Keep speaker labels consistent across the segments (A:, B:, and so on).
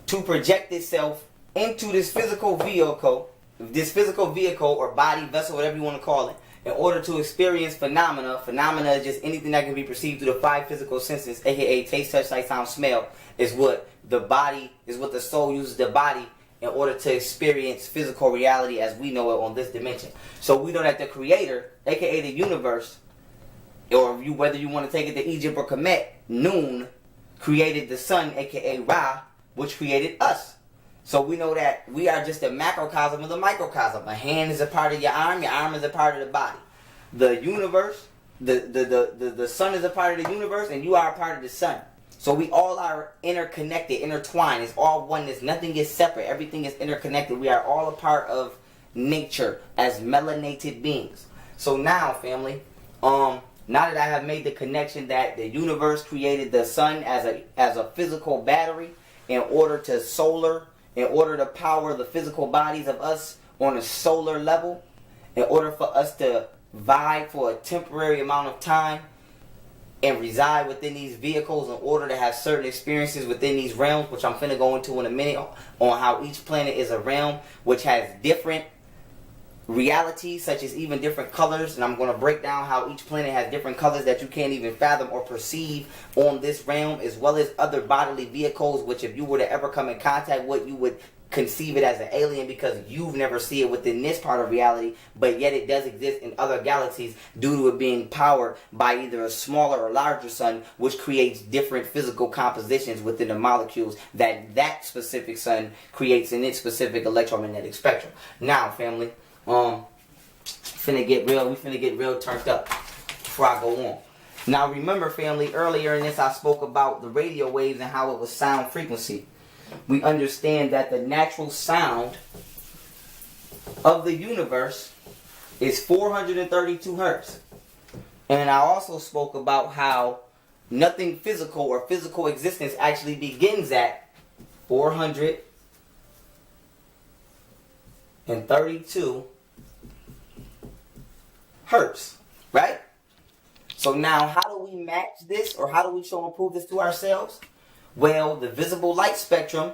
A: to project itself into this physical vehicle or body, vessel, whatever you want to call it, in order to experience phenomena. Phenomena is just anything that can be perceived through the five physical senses, aka taste, touch, sight, sound, smell, is what the soul uses the body in order to experience physical reality as we know it on this dimension. So we know that the creator, aka the universe, or whether you want to take it to Egypt or Kemet, Noon, created the sun, aka Ra, which created us. So we know that we are just a macrocosm of the microcosm. A hand is a part of your arm is a part of the body. The universe, the sun is a part of the universe, and you are a part of the sun. So we all are interconnected, intertwined. It's all oneness. Nothing is separate. Everything is interconnected. We are all a part of nature as melanated beings. So now, family, now that I have made the connection that the universe created the sun as a physical battery in order to power the physical bodies of us on a solar level, in order for us to vibe for a temporary amount of time and reside within these vehicles in order to have certain experiences within these realms, which I'm finna go into in a minute, on how each planet is a realm which has different realities, such as even different colors, and I'm going to break down how each planet has different colors that you can't even fathom or perceive on this realm, as well as other bodily vehicles, which if you were to ever come in contact with, you would conceive it as an alien because you've never seen it within this part of reality, but yet it does exist in other galaxies due to it being powered by either a smaller or larger sun, which creates different physical compositions within the molecules that specific sun creates in its specific electromagnetic spectrum. Now, family, we finna get real turned up before I go on. Now remember, family, earlier in this I spoke about the radio waves and how it was sound frequency. We understand that the natural sound of the universe is 432 hertz. And I also spoke about how nothing physical or physical existence actually begins at 432 hertz, right? So now, how do we match this, or how do we show and prove this to ourselves? Well, the visible light spectrum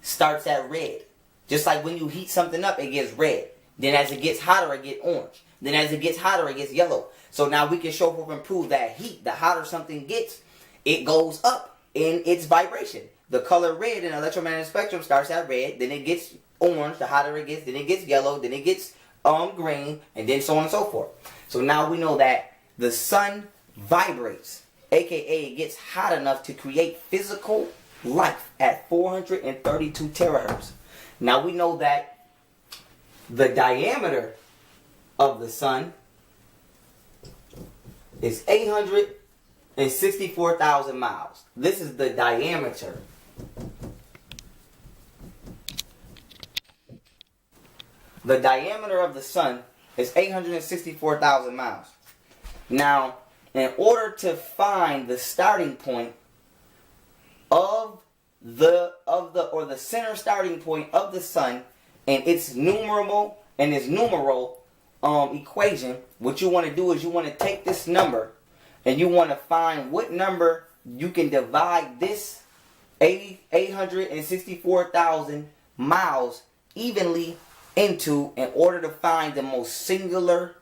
A: starts at red. Just like when you heat something up, it gets red. Then as it gets hotter, it gets orange. Then as it gets hotter, it gets yellow. So now we can show proof and prove that heat, the hotter something gets, it goes up in its vibration. The color red in the electromagnetic spectrum starts at red, then it gets orange, the hotter it gets, then it gets yellow, then it gets green, and then so on and so forth. So now we know that the sun vibrates, aka it gets hot enough to create physical life at 432 terahertz. Now we know that the diameter of the sun is 864,000 miles. This is the diameter. The diameter of the sun is 864,000 miles. Now, in order to find the starting point of the center starting point of the sun and its numeral equation, what you want to do is you want to take this number and you want to find what number you can divide this 864,000 miles evenly into in order to find the most singular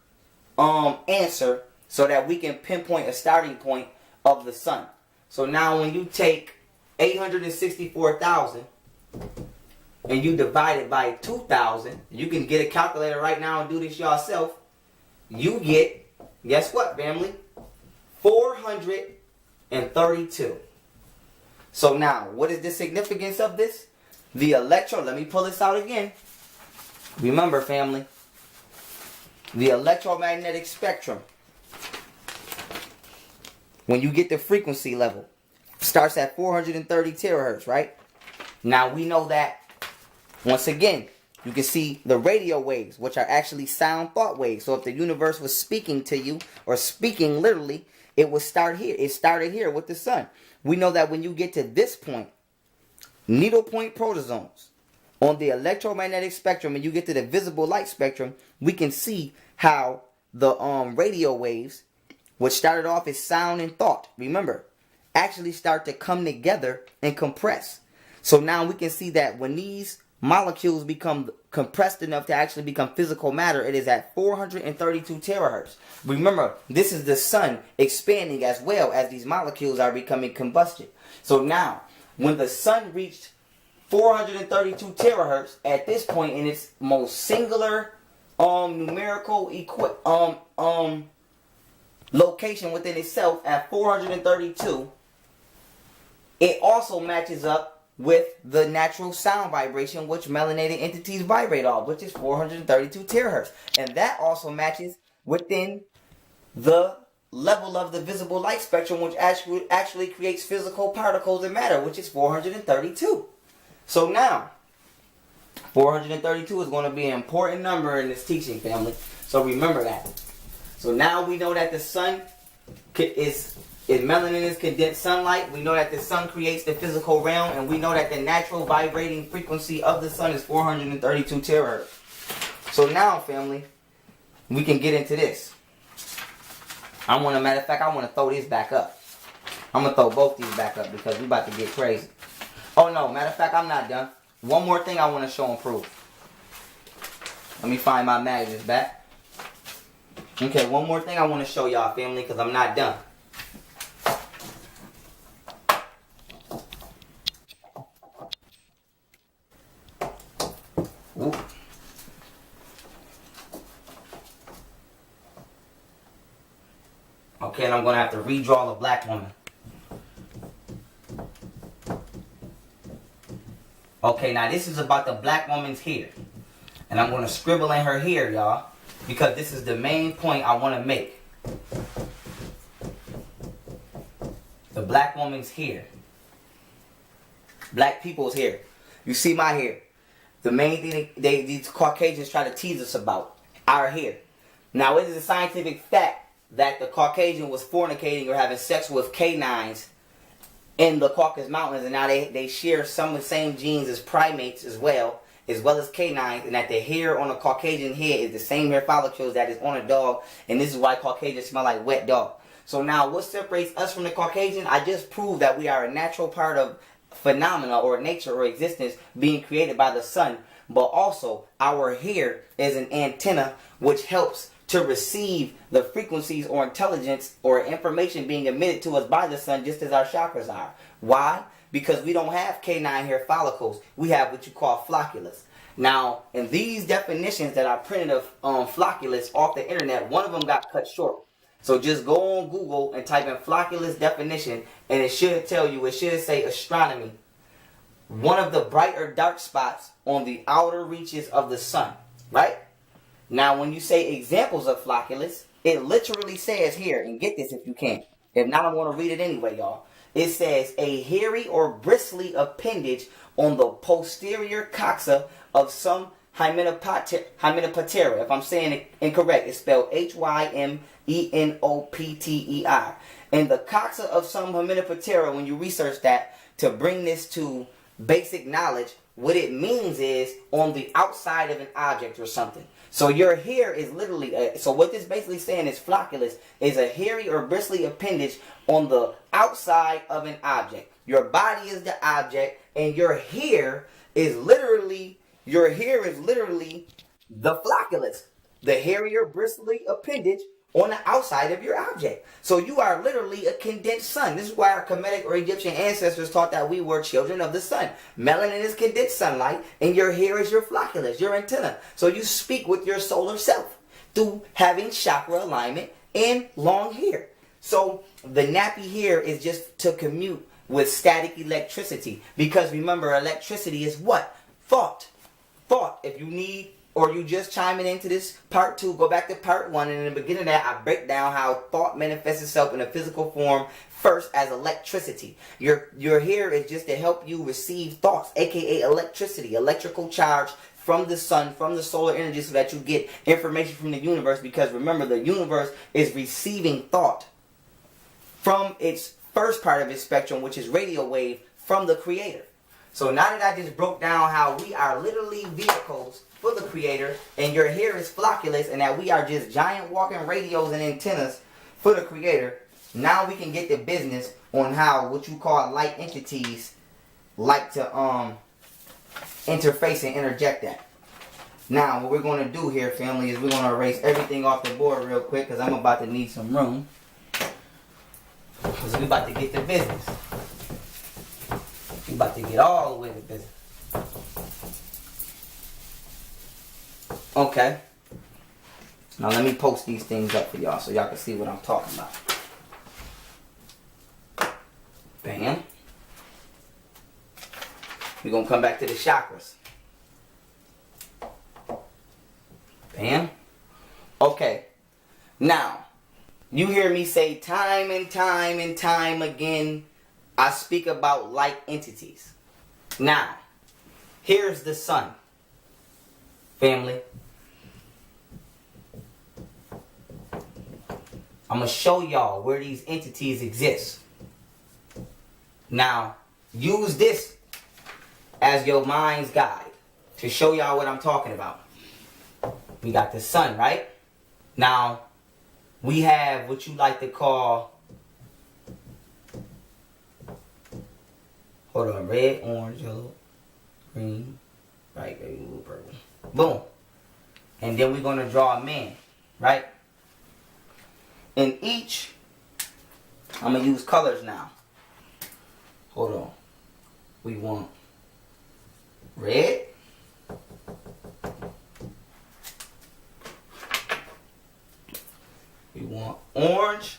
A: answer, so that we can pinpoint a starting point of the sun. So now when you take 864,000 and you divide it by 2,000, you can get a calculator right now and do this yourself. You get, guess what, family? 432. So now, what is the significance of this? Let me pull this out again. Remember, family, the electromagnetic spectrum, when you get the frequency level, starts at 430 terahertz, right? Now we know that, once again, you can see the radio waves, which are actually sound thought waves. So if the universe was speaking to you, or speaking literally, it would start here. It started here with the sun. We know that when you get to this point, needle point protozones, on the electromagnetic spectrum, and you get to the visible light spectrum, we can see how the radio waves, which started off as sound and thought, remember, actually start to come together and compress. So now we can see that when these molecules become compressed enough to actually become physical matter, it is at 432 terahertz. Remember, this is the sun expanding as well as these molecules are becoming combusted. So now, when the sun reached 432 terahertz at this point in its most singular numerical location within itself at 432, it also matches up with the natural sound vibration which melanated entities vibrate off, which is 432 terahertz. And that also matches within the level of the visible light spectrum, which actually creates physical particles and matter, which is 432. So now, 432 is going to be an important number in this teaching, family. So remember that. So now we know that the sun is melanin is condensed sunlight. We know that the sun creates the physical realm, and we know that the natural vibrating frequency of the sun is 432 terahertz. So now, family, we can get into this. Matter of fact, I want to throw this back up. I'm going to throw both these back up because we're about to get crazy. Oh no, matter of fact, I'm not done. One more thing I want to show and prove. Let me find my magnets back. Okay, one more thing I want to show y'all, family, because I'm not done. Ooh. Okay, and I'm going to have to redraw the black woman. Okay, now this is about the black woman's hair. And I'm going to scribble in her hair, y'all, because this is the main point I want to make. The black woman's hair. Black people's hair. You see my hair. The main thing these Caucasians try to tease us about, our hair. Now, it is a scientific fact that the Caucasian was fornicating or having sex with canines in the Caucasus Mountains, and now they share some of the same genes as primates as well as canines, and that the hair on a Caucasian head is the same hair follicles that is on a dog, and this is why Caucasians smell like wet dog. So now, what separates us from the Caucasian? I just proved that we are a natural part of phenomena or nature or existence being created by the sun, but also our hair is an antenna which helps to receive the frequencies or intelligence or information being emitted to us by the sun, just as our chakras are. Why? Because we don't have canine hair follicles. We have what you call flocculus. Now, in these definitions that I printed of flocculus off the internet, one of them got cut short. So just go on Google and type in flocculus definition, and it should tell you, it should say astronomy. One of the bright or dark spots on the outer reaches of the sun, right? Now, when you say examples of flocculus, it literally says here, and get this if you can. If not, I'm going to read it anyway, y'all. It says, a hairy or bristly appendage on the posterior coxa of some Hymenoptera. If I'm saying it incorrect, it's spelled Hymenopteri. And the coxa of some Hymenoptera, when you research that, to bring this to basic knowledge, what it means is on the outside of an object or something. So your hair is literally, so what this basically saying is flocculus is a hairy or bristly appendage on the outside of an object. Your body is the object, and your hair is literally the flocculus, the hairy or bristly appendage on the outside of your object. So you are literally a condensed sun. This is why our Kemetic or Egyptian ancestors taught that we were children of the sun. Melanin is condensed sunlight, and your hair is your flocculus, your antenna. So you speak with your solar self through having chakra alignment and long hair. So the nappy hair is just to commute with static electricity. Because remember, electricity is what? Thought. Thought. If you need, or you just chiming into this part 2, go back to part 1, and in the beginning of that, I break down how thought manifests itself in a physical form first as electricity. Your hair is just to help you receive thoughts, aka electricity, electrical charge from the sun, from the solar energy, so that you get information from the universe. Because remember, the universe is receiving thought from its first part of its spectrum, which is radio wave, from the creator. So now that I just broke down how we are literally vehicles for the creator, and your hair is flocculus, and that we are just giant walking radios and antennas for the creator, now we can get to business on how what you call light entities like to interface and interject that. Now, what we're going to do here, family, is we're going to erase everything off the board real quick because I'm about to need some room. Because we're about to get to business. We're about to get all the way to business. Okay. Now let me post these things up for y'all so y'all can see what I'm talking about. Bam. We're going to come back to the chakras. Bam. Okay. Now, you hear me say time and time and time again, I speak about like entities. Now, here's the sun. Family. I'm going to show y'all where these entities exist. Now, use this as your mind's guide to show y'all what I'm talking about. We got the sun, right? Now, we have what you like to call, hold on, red, orange, yellow, green, right, blue, purple. Boom. And then we're going to draw a man, right? In each, I'm going to use colors now. Hold on. We want red. We want orange.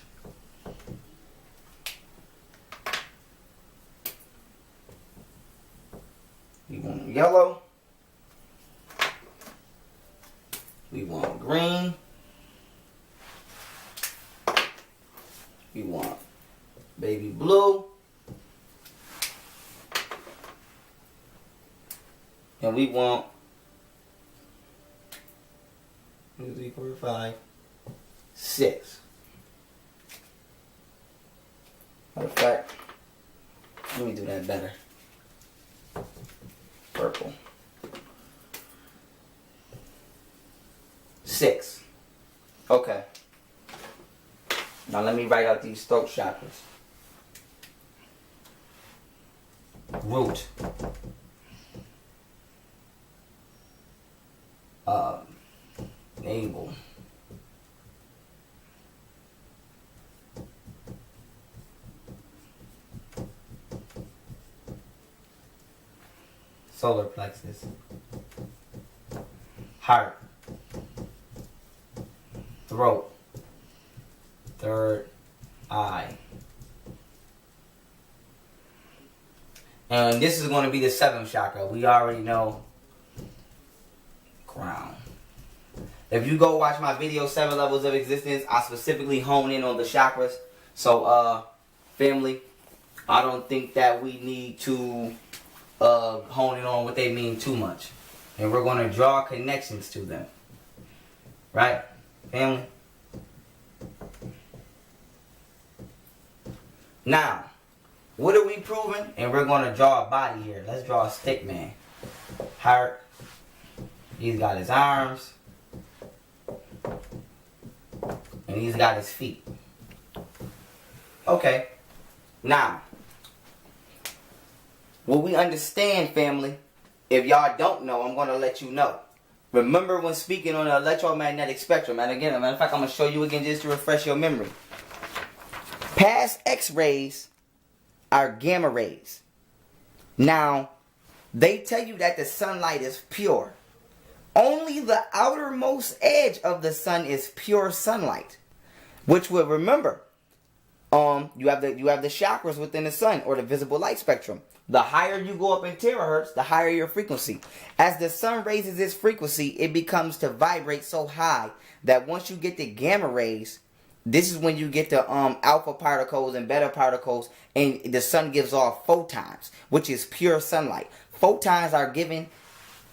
A: We want yellow. We want green. We want baby blue. And we want 2, 3, 4, 5, 6. Matter of fact, let me do that better. Purple. 6. Okay. Now let me write out these throat chakras. Root. Navel. Solar plexus. Heart. Throat. Third eye. And this is going to be the 7th chakra. We already know. Crown. If you go watch my video, 7 Levels of Existence, I specifically hone in on the chakras. So, family, I don't think that we need to hone in on what they mean too much. And we're going to draw connections to them. Right? Family? Now, what are we proving? And we're going to draw a body here. Let's draw a stick man. Heart. He's got his arms. And he's got his feet. Okay. Now, what we understand, family, if y'all don't know, I'm going to let you know. Remember when speaking on the electromagnetic spectrum, and again, as a matter of fact, I'm going to show you again just to refresh your memory. Past X-rays are gamma rays. Now, they tell you that the sunlight is pure. Only the outermost edge of the sun is pure sunlight. Which will remember, you have the chakras within the sun, or the visible light spectrum. The higher you go up in terahertz, the higher your frequency. As the sun raises its frequency, it becomes to vibrate so high that once you get the gamma rays, this is when you get the alpha particles and beta particles, and the sun gives off photons, which is pure sunlight. Photons are given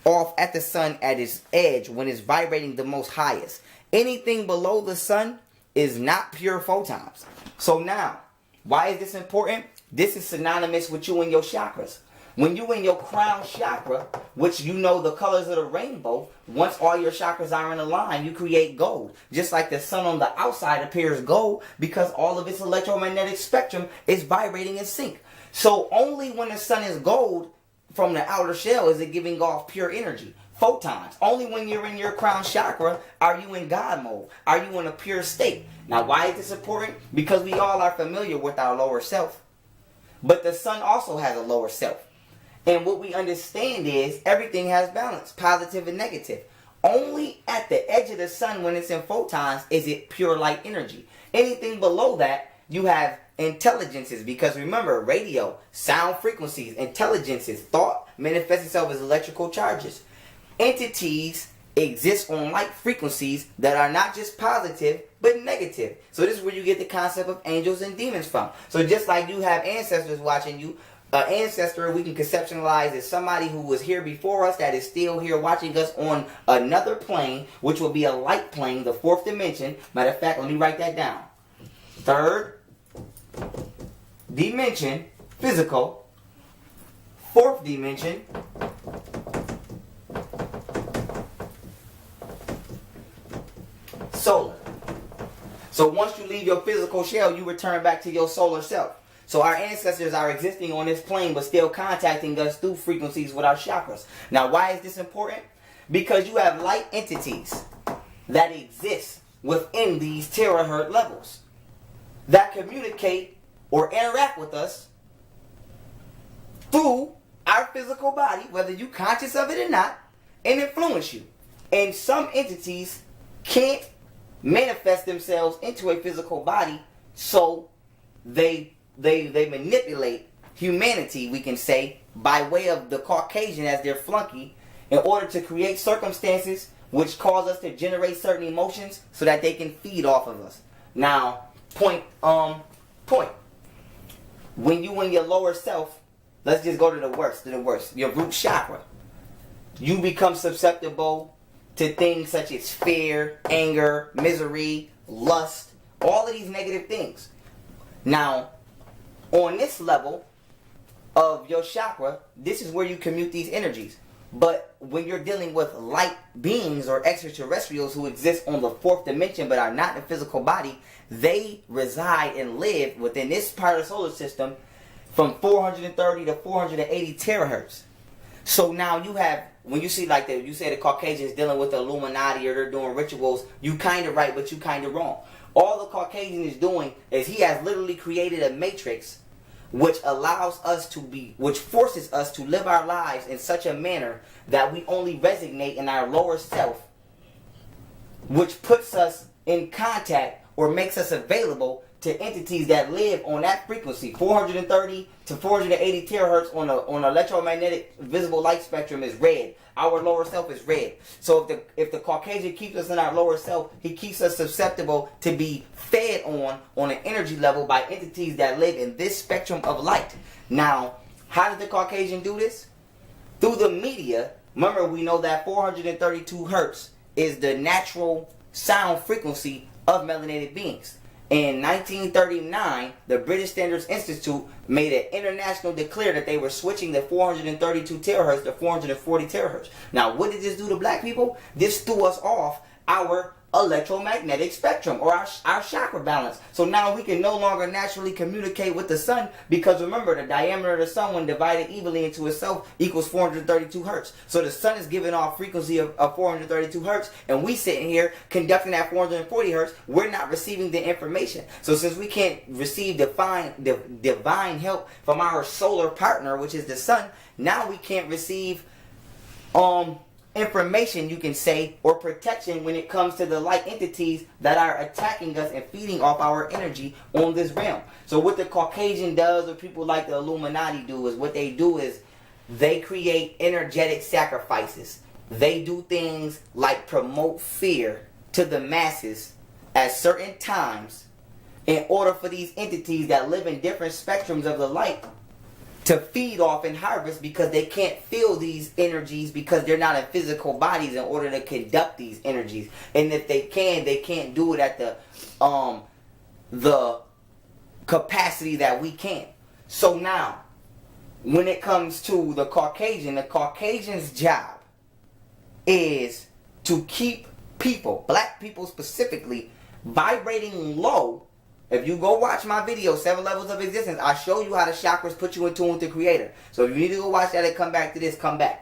A: off at the sun at its edge when it's vibrating the most highest. Anything below the sun is not pure photons. So now, why is this important? This is synonymous with you and your chakras. When you in your crown chakra, which you know the colors of the rainbow, once all your chakras are in a line, you create gold. Just like the sun on the outside appears gold because all of its electromagnetic spectrum is vibrating in sync. So only when the sun is gold from the outer shell is it giving off pure energy. Photons. Only when you're in your crown chakra are you in God mode. Are you in a pure state. Now why is this important? Because we all are familiar with our lower self. But the sun also has a lower self. And what we understand is everything has balance, positive and negative. Only at the edge of the sun when it's in photons is it pure light energy. Anything below that, you have intelligences. Because remember, radio, sound frequencies, intelligences, thought manifests itself as electrical charges. Entities exist on light frequencies that are not just positive but negative. So this is where you get the concept of angels and demons from. So just like you have ancestors watching you, an ancestor we can conceptualize as somebody who was here before us that is still here watching us on another plane, which will be a light plane, the fourth dimension. Matter of fact, let me write that down. Third dimension, physical. Fourth dimension, solar. So once you leave your physical shell, you return back to your solar self. So our ancestors are existing on this plane but still contacting us through frequencies with our chakras. Now why is this important? Because you have light entities that exist within these terahertz levels that communicate or interact with us through our physical body, whether you're conscious of it or not, and influence you. And some entities can't manifest themselves into a physical body, so they manipulate humanity, we can say, by way of the Caucasian as their flunky, in order to create circumstances which cause us to generate certain emotions so that they can feed off of us. Now, point. When you in your lower self, let's just go to the worst, your root chakra. You become susceptible to things such as fear, anger, misery, lust, all of these negative things. Now, on this level of your chakra, this is where you commute these energies. But when you're dealing with light beings or extraterrestrials who exist on the fourth dimension but are not in the physical body, they reside and live within this part of the solar system from 430 to 480 terahertz. So now you have, when you see like you say the Caucasians dealing with the Illuminati or they're doing rituals, you kind of right but you kind of wrong. All the Caucasian is doing is he has literally created a matrix which allows us to be, which forces us to live our lives in such a manner that we only resonate in our lower self, which puts us in contact or makes us available to entities that live on that frequency. 430 to 480 terahertz on an electromagnetic visible light spectrum is red. Our lower self is red. So if the Caucasian keeps us in our lower self, he keeps us susceptible to be fed on an energy level by entities that live in this spectrum of light. Now, how did the Caucasian do this? Through the media. Remember, we know that 432 hertz is the natural sound frequency of melanated beings. In 1939, the British Standards Institute made an international declare that they were switching the 432 terahertz to 440 terahertz. Now, what did this do to black people? This threw us off our electromagnetic spectrum or our chakra balance. So now we can no longer naturally communicate with the sun because remember, the diameter of the sun when divided evenly into itself equals 432 hertz. So the sun is giving off frequency of 432 hertz and we sitting here conducting at 440 hertz. We're not receiving the information. So since we can't receive divine help from our solar partner, which is the sun, now we can't receive information, you can say, or protection when it comes to the light entities that are attacking us and feeding off our energy on this realm. So what the Caucasian does, or people like the Illuminati do, is what they do is they create energetic sacrifices. They do things like promote fear to the masses at certain times in order for these entities that live in different spectrums of the light to feed off and harvest, because they can't feel these energies because they're not in physical bodies in order to conduct these energies. And if they can't do it at the capacity that we can. So now, when it comes to the Caucasian's job is to keep people, black people specifically, vibrating low If you go watch my video, 7 Levels of Existence, I show you how the chakras put you in tune with the Creator. So if you need to go watch that and come back to this, come back.